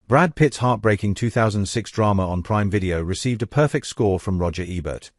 Brad Pitt's heartbreaking 2006 drama on Prime Video received a perfect score from Roger Ebert.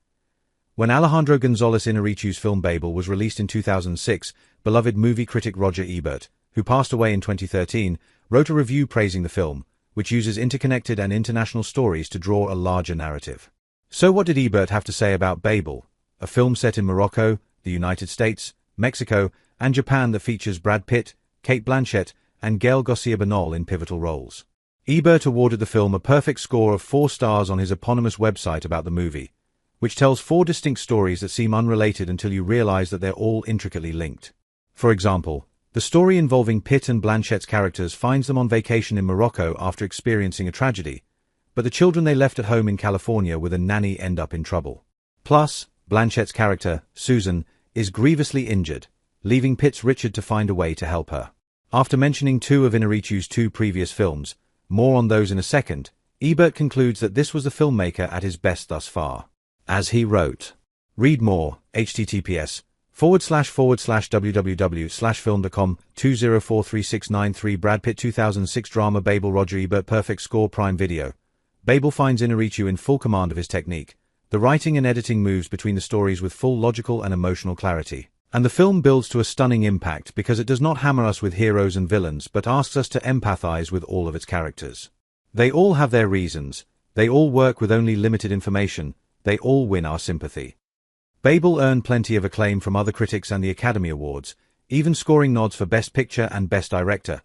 When Alejandro González Iñárritu's film Babel was released in 2006, beloved movie critic Roger Ebert, who passed away in 2013, wrote a review praising the film, which uses interconnected and international stories to draw a larger narrative. So what did Ebert have to say about Babel, a film set in Morocco, the United States, Mexico, and Japan that features Brad Pitt, Cate Blanchett, and Gael Garcia Bernal in pivotal roles? Ebert awarded the film a perfect score of 4 stars on his eponymous website about the movie, which tells 4 distinct stories that seem unrelated until you realize that they're all intricately linked. For example, the story involving Pitt and Blanchett's characters finds them on vacation in Morocco after experiencing a tragedy, but the children they left at home in California with a nanny end up in trouble. Plus, Blanchett's character, Susan, is grievously injured, leaving Pitt's Richard to find a way to help her. After mentioning 2 of Iñárritu's 2 previous films, more on those in a second, Ebert concludes that this was the filmmaker at his best thus far. As he wrote, read more, https://www/film.com 2043693 Brad Pitt 2006 drama Babel Roger Ebert perfect score Prime Video. Babel finds Iñárritu in full command of his technique. The writing and editing moves between the stories with full logical and emotional clarity. And the film builds to a stunning impact because it does not hammer us with heroes and villains but asks us to empathize with all of its characters. They all have their reasons, they all work with only limited information, they all win our sympathy. Babel earned plenty of acclaim from other critics and the Academy Awards, even scoring nods for Best Picture and Best Director.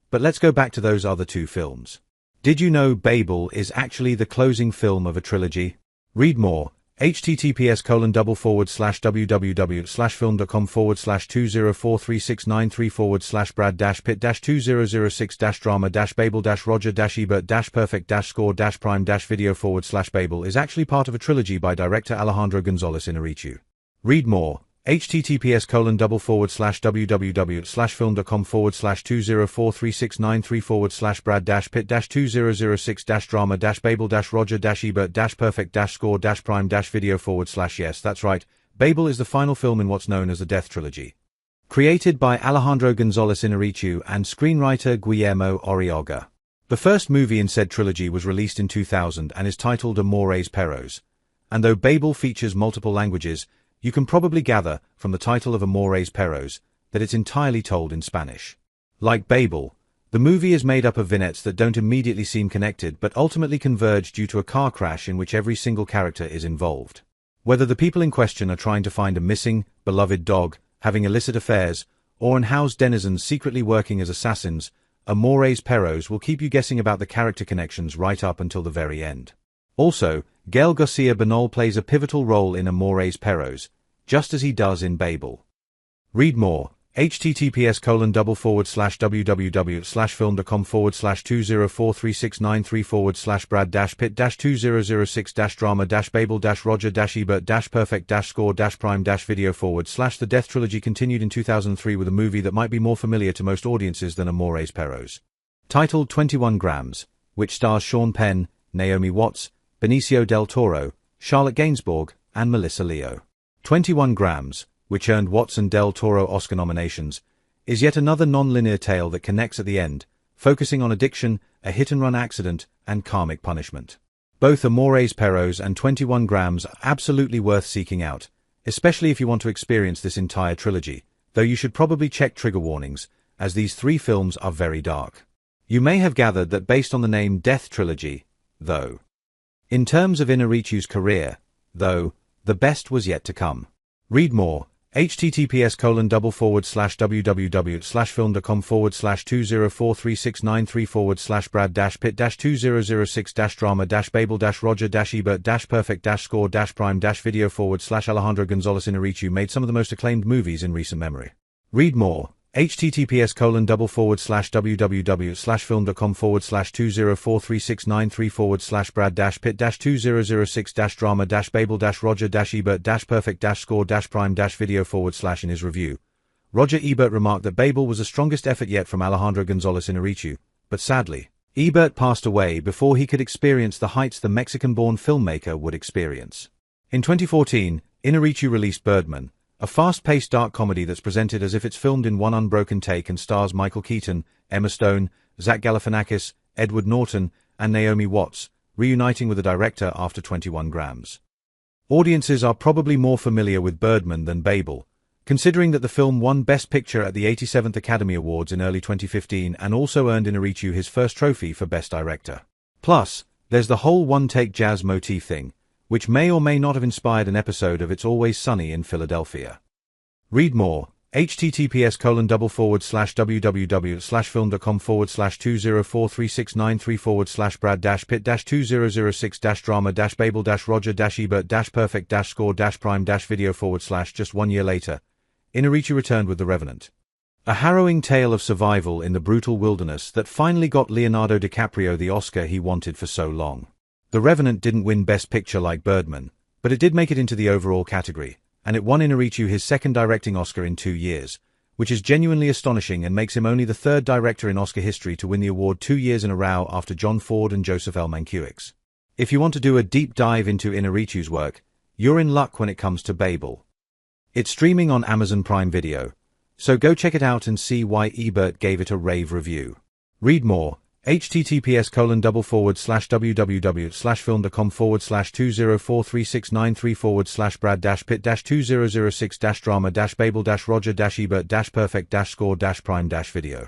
But let's go back to those other 2 films. Did you know Babel is actually the closing film of a trilogy? Read more, https://www.film.com/2043693/brad-pitt-20066-drama-babel-perfect-score-prime-video/Babel is actually part of a trilogy by director Alejandro González Iñárritu. Read more, https://www.film.com/2043693/brad-pitt-20066-drama-babel-perfect-score-prime-video/yes, that's right, Babel is the final film in what's known as the Death Trilogy. Created by Alejandro González Iñárritu and screenwriter Guillermo Arriaga. The first movie in said trilogy was released in 2000 and is titled Amores Perros. And though Babel features multiple languages, you can probably gather, from the title of Amores Perros, that it's entirely told in Spanish. Like Babel, the movie is made up of vignettes that don't immediately seem connected but ultimately converge due to a car crash in which every single character is involved. Whether the people in question are trying to find a missing, beloved dog, having illicit affairs, or unhoused denizens secretly working as assassins, Amores Perros will keep you guessing about the character connections right up until the very end. Also, Gael Garcia Bernal plays a pivotal role in Amores Perros, just as he does in Babel. Read more, https://www.film.com/2043693/brad-pitt-20066-drama-babel-perfect-score-prime-video/the Death Trilogy continued in 2003 with a movie that might be more familiar to most audiences than Amores Perros. Titled 21 Grams, which stars Sean Penn, Naomi Watts, Benicio del Toro, Charlotte Gainsbourg, and Melissa Leo. 21 Grams, which earned Watts and del Toro Oscar nominations, is yet another non-linear tale that connects at the end, focusing on addiction, a hit-and-run accident, and karmic punishment. Both Amores Perros and 21 Grams are absolutely worth seeking out, especially if you want to experience this entire trilogy, though you should probably check trigger warnings, as these 3 films are very dark. You may have gathered that based on the name Death Trilogy, though. In terms of Iñárritu's career, though, the best was yet to come. Read more, https://www.film.com/2043693/brad-pitt-20066-drama-babel-perfect-score-prime-video/Alejandro González Iñárritu made some of the most acclaimed movies in recent memory. Read more, https://www.film.com/2043693/brad-pitt-20066-drama-babel-perfect-score-prime-video/in his review. Roger Ebert remarked that Babel was the strongest effort yet from Alejandro González Iñárritu, but sadly, Ebert passed away before he could experience the heights the Mexican-born filmmaker would experience. In 2014, Iñárritu released Birdman, a fast-paced dark comedy that's presented as if it's filmed in one unbroken take and stars Michael Keaton, Emma Stone, Zach Galifianakis, Edward Norton, and Naomi Watts, reuniting with the director after 21 grams. Audiences are probably more familiar with Birdman than Babel, considering that the film won Best Picture at the 87th Academy Awards in early 2015 and also earned Inarritu his first trophy for Best Director. Plus, there's the whole one-take jazz motif thing, which may or may not have inspired an episode of It's Always Sunny in Philadelphia. Read more. https://www.film.com/Pitt-204693/Brad-Pitt-2006-Drama-Babel-Roger-Ebert-Prime-Video/just 1 year later. Inarritu returned with The Revenant. A harrowing tale of survival in the brutal wilderness that finally got Leonardo DiCaprio the Oscar he wanted for so long. The Revenant didn't win Best Picture like Birdman, but it did make it into the overall category, and it won Inarritu his second directing Oscar in 2 years, which is genuinely astonishing and makes him only the third director in Oscar history to win the award 2 years in a row after John Ford and Joseph L. Mankiewicz. If you want to do a deep dive into Inarritu's work, you're in luck when it comes to Babel. It's streaming on Amazon Prime Video, so go check it out and see why Ebert gave it a rave review. Read more. https://www.film.com/20436934/Brad-Pitt-2006-Drama-Babel-Roger-Ebert-Perfect-Score-Prime-Video